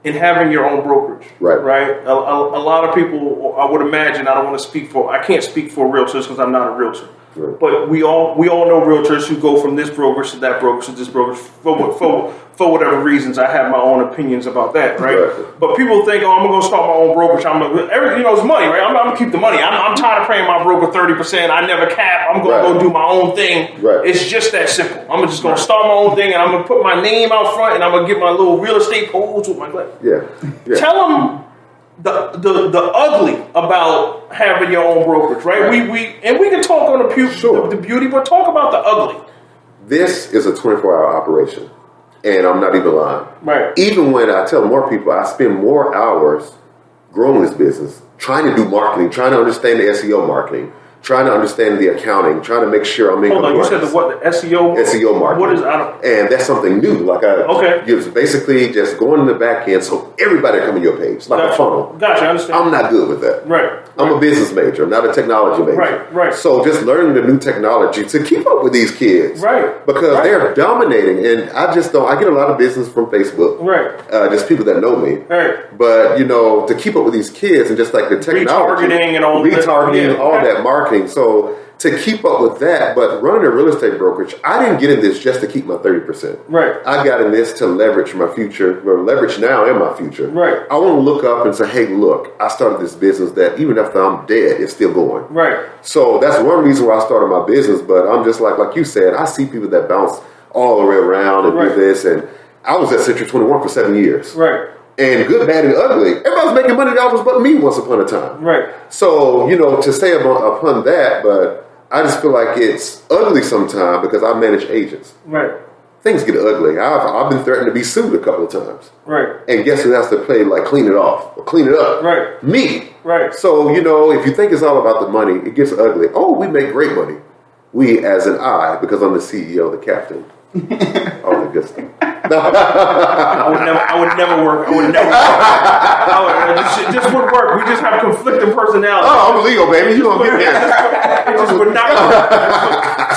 In having your own brokerage, right? A lot of people, I would imagine, I can't speak for realtors because I'm not a realtor. Right. But we all know realtors who go from this brokerage to that brokerage to this brokerage for whatever reasons. I have my own opinions about that, right? But people think, I'm going to start my own brokerage. It's money, right? I'm going to keep the money. I'm tired of paying my broker 30%. I never cap. I'm going to go do my own thing. Right. It's just that simple. I'm just going to start my own thing, and I'm going to put my name out front, and I'm going to get my little real estate pose with my glass. Yeah. Tell them the ugly about having your own brokerage, right? We can talk on the beauty, but talk about the ugly. This is a 24-hour operation, and I'm not even lying. Right. Even when I tell more people, I spend more hours growing this business, trying to do marketing, trying to understand the SEO marketing, trying to understand the accounting, trying to make sure I'm in compliance. You said the SEO? SEO marketing. What is and that's something new. It's basically just going in the back end so everybody come in your page, like a funnel. Gotcha, I understand. I'm not good with that. Right. I'm a business major. I'm not a technology major. Right. So just learning the new technology to keep up with these kids. Right. Because they're dominating. And I get a lot of business from Facebook. Right. Just people that know me. Right. But, to keep up with these kids and just like the technology. Retargeting and all that marketing. So to keep up with that, but running a real estate brokerage, I didn't get in this just to keep my 30%. Right. I got in this to leverage my future, leverage now and my future. Right. I want to look up and say, hey, look, I started this business that even after I'm dead, it's still going. Right. So that's one reason why I started my business, but I'm just like you said, I see people that bounce all the way around and do this, and I was at Century 21 for 7 years. Right. And good, bad, and ugly. Everybody was making money that was but me once upon a time. Right. So, to say upon that, but I just feel like it's ugly sometimes because I manage agents. Right. Things get ugly. I've been threatened to be sued a couple of times. Right. And guess who has to play clean it off or clean it up? Right. Me. Right. So, if you think it's all about the money, it gets ugly. Oh, we make great money. We as an I, because I'm the CEO, the captain. All the good stuff. I would never work. It just wouldn't work. We just have conflicting personalities. Oh, I'm legal, baby. You gonna get there? It just would not work.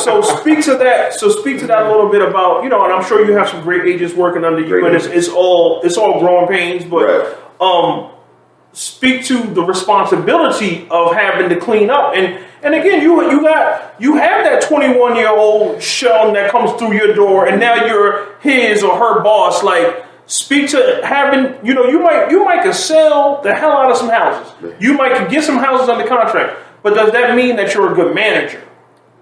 So speak to that. So speak to that a little bit about and I'm sure you have some great agents working under you, and it's all growing pains. But speak to the responsibility of having to clean up. And again, you have that 21-year-old Sheldon that comes through your door, and now you're his or her boss. Speak to having, you might could sell the hell out of some houses. You might could get some houses under contract. But does that mean that you're a good manager?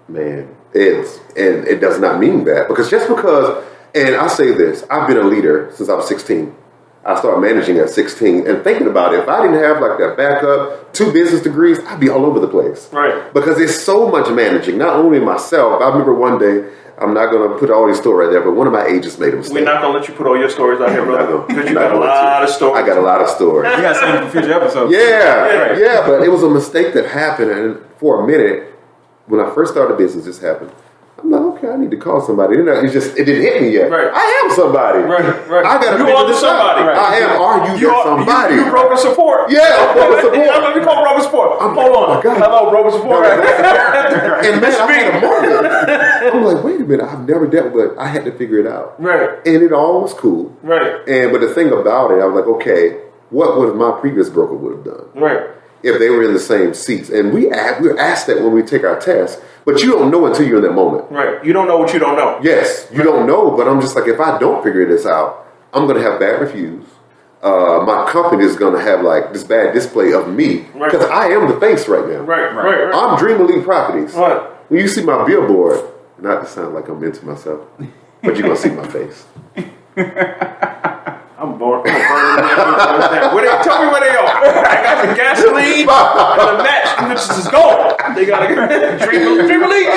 Man, it does not mean that, because and I say this, I've been a leader since I was 16. I started managing at 16, and thinking about it, if I didn't have that backup, 2 business degrees, I'd be all over the place. Right. Because it's so much managing, not only myself. I remember one day, I'm not going to put all these stories right there, but one of my agents made a mistake. We're not going to let you put all your stories out here, brother. Because you got a lot of stories. I got a lot of stories. You got something for future episodes. Yeah, but it was a mistake that happened, and for a minute, when I first started business, this happened. I'm like, okay, I need to call somebody. It didn't hit me yet. Right. I am somebody. Right. I got to You are the this somebody. out. I am. Are you that somebody? You broker support. Yeah, I'm broker support. Let me call broker support. Hold on. Oh my God. Hello, broker support. And man, I had a moment. I'm like, wait a minute. I've never dealt with it. I had to figure it out. Right. And it all was cool. Right. But the thing about it, I was like, okay, what would my previous broker would have done? Right. If they were in the same seats. And we're asked that when we take our test, but you don't know until you're in that moment. Right. You don't know what you don't know. Yes, you don't know, but I'm just like, if I don't figure this out, I'm going to have bad reviews. My company is going to have like this bad display of me because I am the face right now. Right. I'm Dream Elite Properties. Right. When you see my billboard, not to sound like I'm into myself, but you're going to see my face. I'm bored. Tell me where they are. I got the gasoline and the match. This is gold. They got to Dream Elite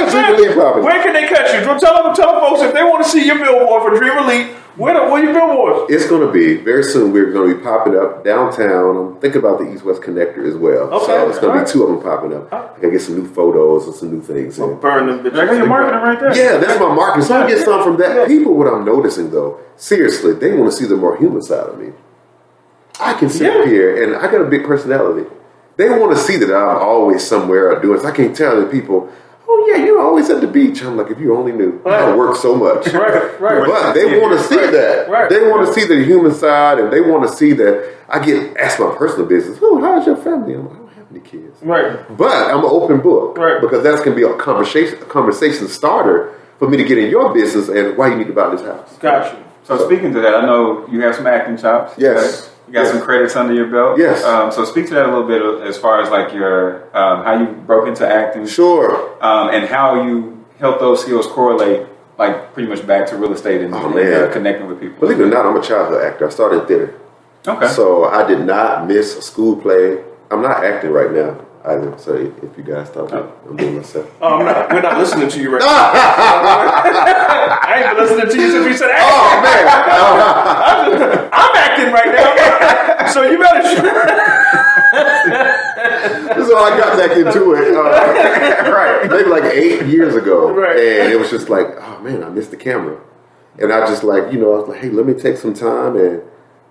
Properties. Where can they catch you? Tell folks if they want to see your billboard for Dream Elite. Where your billboards? It's going to be very soon. We're going to be popping up downtown. I'm thinking about the East-West Connector as well. Okay, so it's going to be 2 of them popping up. I got to get some new photos and some new things. Burn them bitches. I got your marketing right there. Yeah, that's my marketing. So I get some from that. People, what I'm noticing though, seriously, they want to see the more human side of me. I can sit up here and I got a big personality. They want to see that I'm always somewhere doing this. I can't tell the people, oh yeah, you're always at the beach. I'm like, if you only knew. I work so much. Right. But they want to see that. Right. They want to see the human side, and they want to see that I get asked my personal business. Oh, how's your family? I'm like, I don't have any kids. Right. But I'm an open book. Right. Because that's going to be a conversation starter for me to get in your business and why you need to buy this house. Gotcha. So speaking to that, I know you have some acting chops. Yes. Right? You got some credits under your belt. Yes. So speak to that a little bit as far as like your how you broke into acting. Sure. And how you help those skills correlate like pretty much back to real estate and connecting with people. Believe it or not, I'm a childhood actor. I started in theater. Okay. So I did not miss a school play. I'm not acting right now either. So if you guys thought I'm doing myself. Oh, we're not listening to you right now. I ain't been listening to you since we said acting. Oh man. I'm acting right now. So you better. So I got back into it, right? Maybe like 8 years ago, right. And it was just like, oh man, I missed the camera, and I just like, I was like, hey, let me take some time, and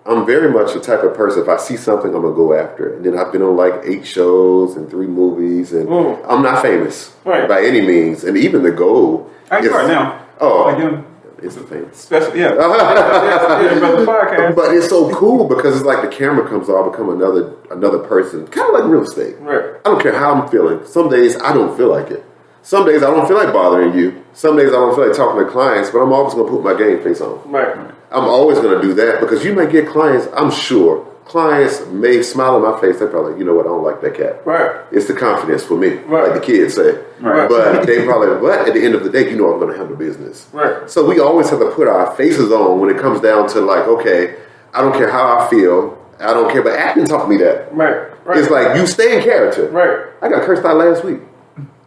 I'm very much the type of person. If I see something, I'm gonna go after it. And then I've been on like 8 shows and 3 movies, and I'm not famous by any means, and even the goal. How you are now? Oh. It's a famous. Special, yeah. Podcast. But it's so cool because it's like the camera comes on, I become another person, kind of like real estate. Right. I don't care how I'm feeling. Some days I don't feel like it. Some days I don't feel like bothering you. Some days I don't feel like talking to clients, but I'm always going to put my game face on. Right. I'm always going to do that because you may get clients, I'm sure. Clients may smile in my face. They're probably like, you know what, I don't like that cat. Right. It's the confidence for me, right. like the kids say. Right. But they probably, but at the end of the day, you know I'm going to handle business. Right. So we always have to put our faces on when it comes down to like, okay, I don't care how I feel. I don't care. But acting taught me that. Right. It's like you stay in character. Right. I got cursed out last week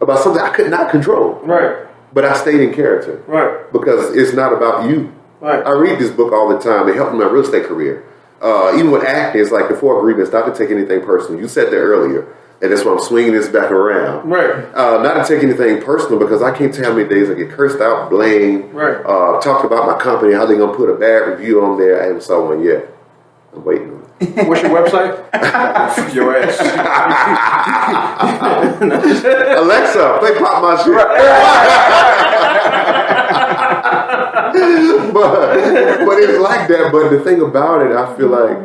about something I could not control. Right. But I stayed in character. Right. Because it's not about you. Right. I read this book all the time. It helped me in my real estate career. Even with acting, it's like the 4 agreements, not to take anything personal. You said that earlier, and that's why I'm swinging this back around. Right. Not to take anything personal because I can't tell how many days I get cursed out, blamed, talked about my company, how they're going to put a bad review on there. I haven't saw one yet. I'm waiting on it. What's your website? Your ass. Alexa, play Pop My Shit. but it's like that. But the thing about it, I feel like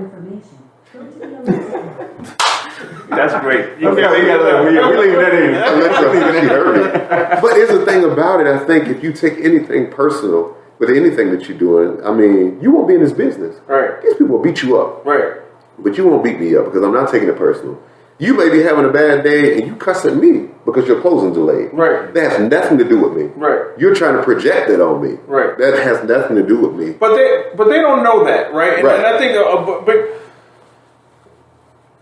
that's great. We leave that in. Alexa, she heard it. But it's the thing about it. I think if you take anything personal with anything that you're doing, I mean, you won't be in this business. Right. These people will beat you up. Right. But you won't beat me up because I'm not taking it personal. You may be having a bad day and you cuss at me because your closing delayed. Right. That has nothing to do with me. Right. You're trying to project that on me. Right. That has nothing to do with me. But they don't know that, right? And I think, but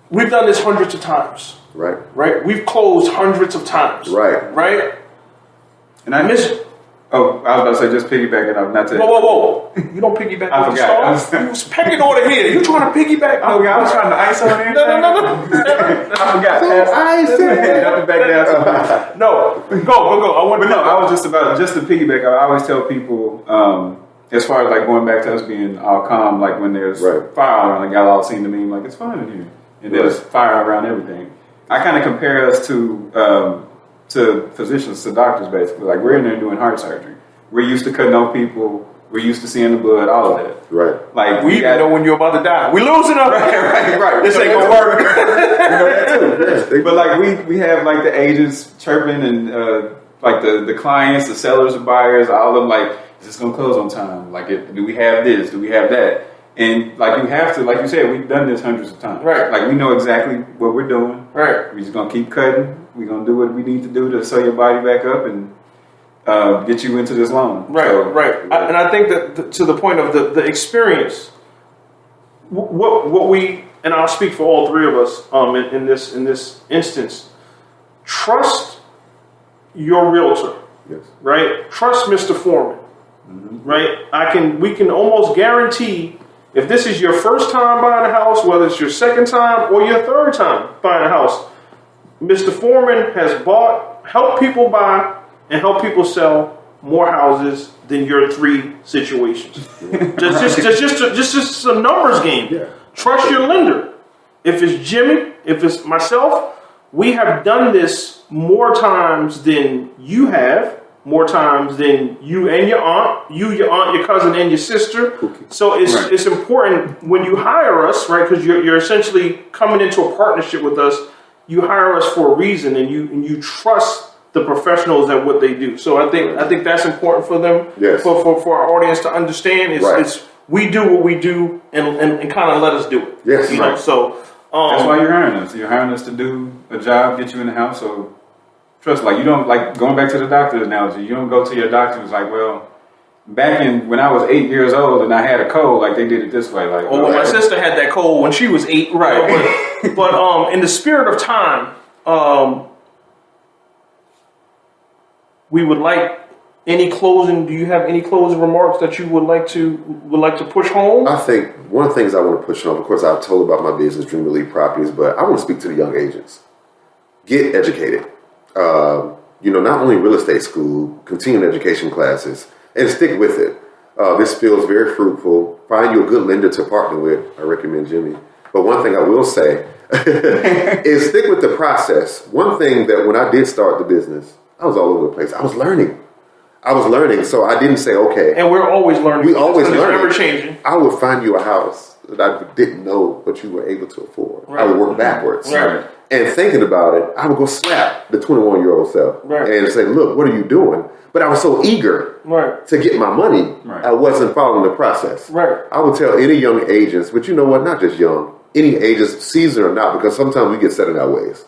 we've done this hundreds of times. Right. Right. We've closed hundreds of times. Right. Right. And I miss. Oh, I was about to say just piggybacking up, not to. Whoa. You don't piggyback I on the forgot. star. You was pecking order here. You trying to piggyback? I was trying to ice on it. No. I forgot. Dump it back down. No, go. I was just to piggyback. I always tell people, as far as like going back to us being all calm, like when there's fire around, like y'all all seen the meme, like it's fine in here, and there's fire around everything. I kind of compare us to physicians, to doctors, basically. Like we're in there doing heart surgery. We're used to cutting on people. We're used to seeing the blood, all of that. Right. Like we even know when you're about to die. We losing up. Right. This ain't gonna work. But like we have like the agents chirping and like the clients, the sellers, the buyers, all of them like, is this gonna close on time? Like, do we have this? Do we have that? And like you have to, like you said, we've done this hundreds of times. Right. Like we know exactly what we're doing. Right. We're just gonna keep cutting. We're gonna do what we need to do to sew your body back up and get you into this loan. Right. So, And I think that to the point of the experience, what we, and I'll speak for all three of us in this instance, trust your realtor. Yes. Right. Trust Mr. Foreman. Mm-hmm. Right. We can almost guarantee, if this is your first time buying a house, whether it's your second time or your third time buying a house, Mr. Foreman has helped people buy and help people sell more houses than your three situations. Just a numbers game. Yeah. Trust your lender. If it's Jimmy, if it's myself, we have done this more times than you have. More times than you and your aunt, your cousin, and your sister. Okay. So it's important when you hire us, right? Because you're essentially coming into a partnership with us. You hire us for a reason, and you trust the professionals at what they do. So I think that's important for them. Yes. For our audience to understand. It's we do what we do, and kind of let us do it. Yes. You know. So that's why you're hiring us. You're hiring us to do a job, get you in the house. So. Trust, like you don't, like going back to the doctor analogy, you don't go to your doctor and it's like, well, back when I was 8 years old and I had a cold, like they did it this way. Like, well, my sister had that cold when she was 8. Right. But in the spirit of time, we would like any closing. Do you have any closing remarks that you would like to push home? I think one of the things I want to push home, of course, I told about my business, Dream Elite Properties, but I want to speak to the young agents. Get educated. Not only real estate school, continuing education classes, and stick with it. This feels very fruitful. Find you a good lender to partner with. I recommend Jimmy. But one thing I will say is stick with the process. One thing that when I did start the business, I was all over the place. I was learning. So I didn't say, okay. And we're always learning. We always learn. Never changing. I would find you a house that I didn't know what you were able to afford. Right. I would work backwards. Right. And thinking about it, I would go slap the 21-year-old self and say, look, what are you doing? But I was so eager to get my money, I wasn't following the process. Right. I would tell any young agents, but you know what, not just young, any agents, seasoned or not, because sometimes we get set in our ways.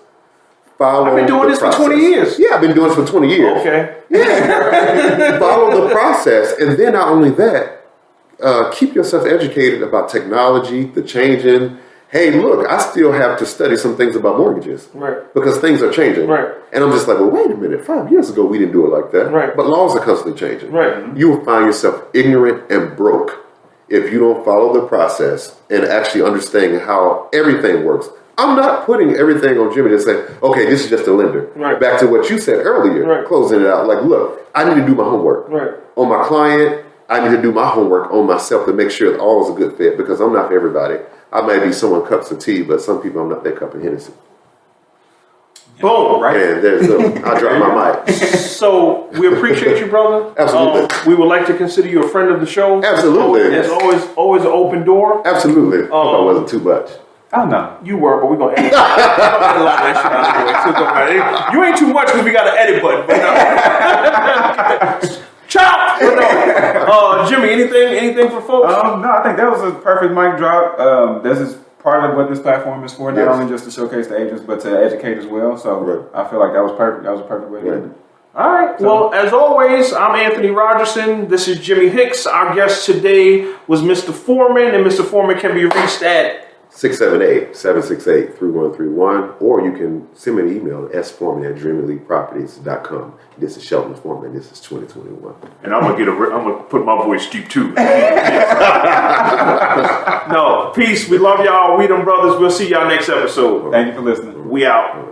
I've been doing this for 20 years. Yeah, I've been doing this for 20 years. Okay. Yeah. Follow the process. And then not only that, keep yourself educated about technology, the changing. Hey, look, I still have to study some things about mortgages. Right. Because things are changing. Right. And I'm just like, well, wait a minute. 5 years ago, we didn't do it like that. Right. But laws are constantly changing. Right. You will find yourself ignorant and broke if you don't follow the process and actually understanding how everything works. I'm not putting everything on Jimmy to say, okay, this is just a lender. Right. Back to what you said earlier, closing it out. Like, look, I need to do my homework. Right. On my client, I need to do my homework on myself to make sure that all is a good fit because I'm not for everybody. I may be someone cups of tea, but some people I'm not their cup of Hennessy. Boom. Right. And there's I dropped my mic. So we appreciate you, brother. Absolutely. We would like to consider you a friend of the show. Absolutely. There's always an open door. Absolutely. Hope I wasn't too much. Oh, no. You were, but we're going to edit that shit out. You ain't too much because we got an edit button. But chop! But no. Jimmy, anything for folks? No, I think that was a perfect mic drop. This is part of what this platform is for, not only just to showcase the agents, but to educate as well. So I feel like that was perfect. That was a perfect way to end it. All right. Well, as always, I'm Anthony Rogerson. This is Jimmy Hicks. Our guest today was Mr. Foreman, and Mr. Foreman can be reached at 678-768-3131, or you can send me an email at sforeman@dreamleagueproperties.com. This is Shelton Foreman. This is 2021. And I'm gonna put my voice deep too. No, peace. We love y'all. We them brothers. We'll see y'all next episode. Thank you for listening. We out.